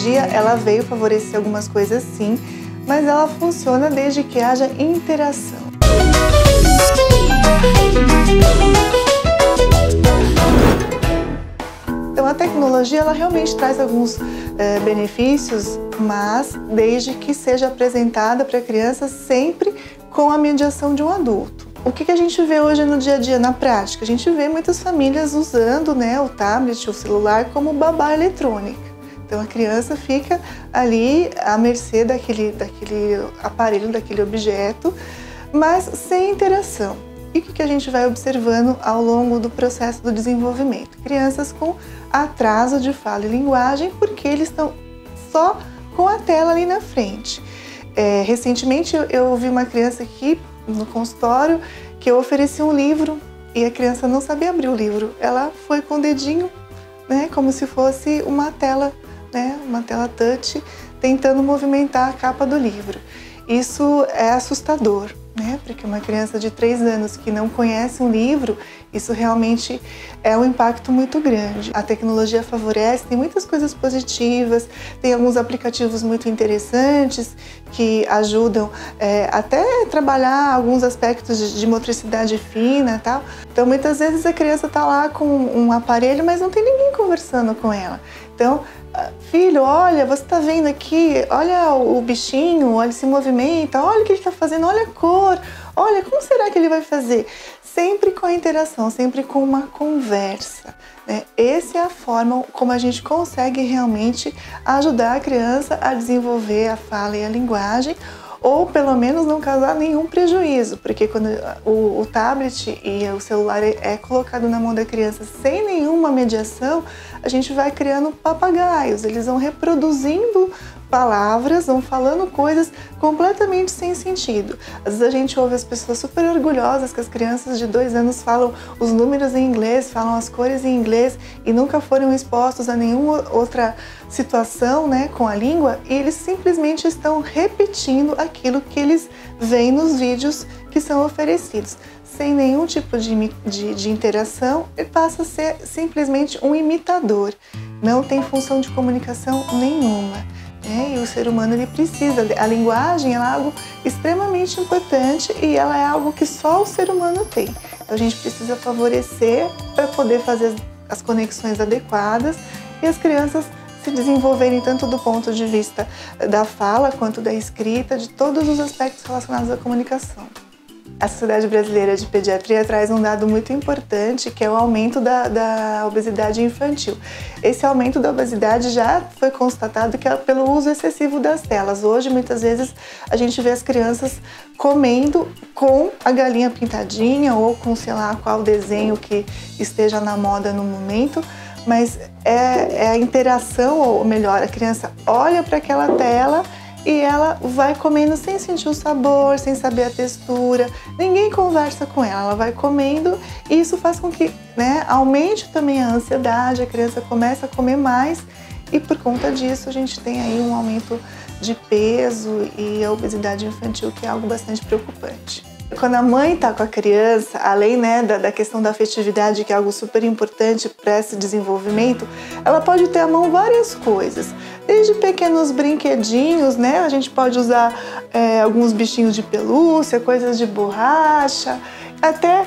tecnologia, ela veio favorecer algumas coisas sim, mas ela funciona desde que haja interação. Então a tecnologia ela realmente traz alguns benefícios, mas desde que seja apresentada para a criança sempre com a mediação de um adulto. O que a gente vê hoje no dia a dia, na prática? A gente vê muitas famílias usando, né, o tablet, o celular como babá eletrônica. Então a criança fica ali à mercê daquele aparelho, daquele objeto, mas sem interação. E o que a gente vai observando ao longo do processo do desenvolvimento? Crianças com atraso de fala e linguagem, porque eles estão só com a tela ali na frente. Recentemente eu vi uma criança aqui no consultório que eu ofereci um livro e a criança não sabia abrir o livro. Ela foi com o dedinho, né, como se fosse uma tela, né, uma tela touch, tentando movimentar a capa do livro. Isso é assustador, né? Porque uma criança de 3 anos que não conhece um livro, isso realmente é um impacto muito grande. A tecnologia favorece, tem muitas coisas positivas, tem alguns aplicativos muito interessantes que ajudam até trabalhar alguns aspectos de motricidade fina e tal. Então muitas vezes a criança está lá com um aparelho, mas não tem ninguém conversando com ela. Então, filho, olha, você está vendo aqui, olha o bichinho, olha, se movimenta, olha o que ele está fazendo, olha a cor, olha, como será que ele vai fazer? Sempre com a interação, sempre com uma conversa, né? Essa é a forma como a gente consegue realmente ajudar a criança a desenvolver a fala e a linguagem, ou pelo menos não causar nenhum prejuízo, porque quando o tablet e o celular é colocado na mão da criança sem nenhuma mediação, a gente vai criando papagaios, eles vão reproduzindo palavras, vão falando coisas completamente sem sentido. Às vezes a gente ouve as pessoas super orgulhosas que as crianças de 2 anos falam os números em inglês, falam as cores em inglês e nunca foram expostos a nenhuma outra situação, né, com a língua, e eles simplesmente estão repetindo aquilo que eles veem nos vídeos que são oferecidos. Sem nenhum tipo de interação, ele passa a ser simplesmente um imitador. Não tem função de comunicação nenhuma. E o ser humano ele precisa, a linguagem é algo extremamente importante e ela é algo que só o ser humano tem. Então a gente precisa favorecer para poder fazer as conexões adequadas e as crianças se desenvolverem tanto do ponto de vista da fala quanto da escrita, de todos os aspectos relacionados à comunicação. A Sociedade Brasileira de Pediatria traz um dado muito importante, que é o aumento da obesidade infantil. Esse aumento da obesidade já foi constatado que é pelo uso excessivo das telas. Hoje, muitas vezes, a gente vê as crianças comendo com a galinha pintadinha ou com, sei lá, qual desenho que esteja na moda no momento, mas é a interação, ou melhor, a criança olha para aquela tela e ela vai comendo sem sentir o sabor, sem saber a textura, ninguém conversa com ela, ela vai comendo e isso faz com que, né, aumente também a ansiedade, a criança começa a comer mais e por conta disso a gente tem aí um aumento de peso e a obesidade infantil, que é algo bastante preocupante. Quando a mãe está com a criança, além, né, da questão da afetividade, que é algo super importante para esse desenvolvimento, ela pode ter à mão várias coisas. Desde pequenos brinquedinhos, né, a gente pode usar alguns bichinhos de pelúcia, coisas de borracha, até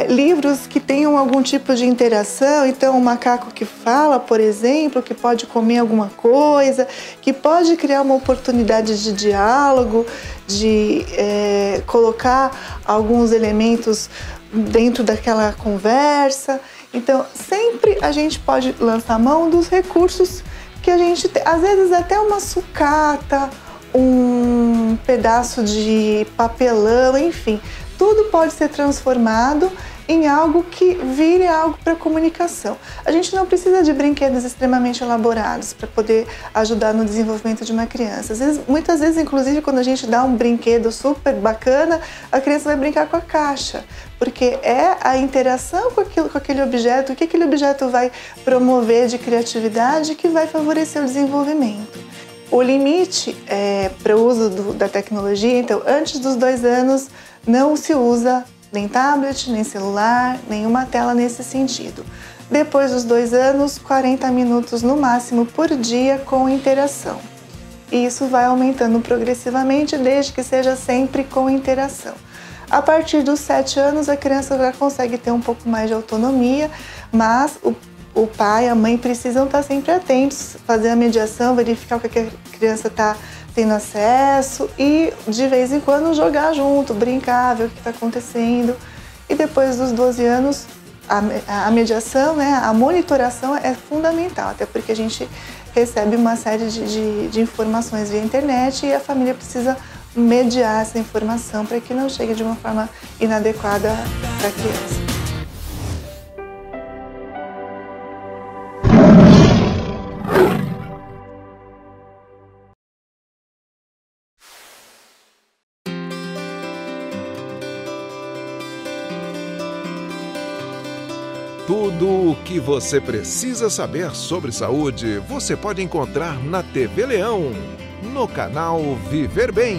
livros que tenham algum tipo de interação. Então, um macaco que fala, por exemplo, que pode comer alguma coisa, que pode criar uma oportunidade de diálogo, de colocar alguns elementos dentro daquela conversa. Então, sempre a gente pode lançar mão dos recursos que a gente tem. Às vezes até uma sucata, um pedaço de papelão, enfim, tudo pode ser transformado em algo que vire algo para comunicação. A gente não precisa de brinquedos extremamente elaborados para poder ajudar no desenvolvimento de uma criança. Muitas vezes, inclusive, quando a gente dá um brinquedo super bacana, a criança vai brincar com a caixa, porque é a interação com aquele objeto, o que aquele objeto vai promover de criatividade que vai favorecer o desenvolvimento. O limite para o uso da tecnologia, então, antes dos 2 anos, não se usa nem tablet, nem celular, nenhuma tela nesse sentido. Depois dos 2 anos, 40 minutos no máximo por dia com interação. E isso vai aumentando progressivamente, desde que seja sempre com interação. A partir dos 7 anos, a criança já consegue ter um pouco mais de autonomia, mas o pai e a mãe precisam estar sempre atentos, fazer a mediação, verificar o que a criança está tendo acesso e, de vez em quando, jogar junto, brincar, ver o que está acontecendo. E depois dos 12 anos, a mediação, né, a monitoração é fundamental, até porque a gente recebe uma série de informações via internet e a família precisa mediar essa informação para que não chegue de uma forma inadequada para a criança. Tudo o que você precisa saber sobre saúde, você pode encontrar na TV Leão, no canal Viver Bem.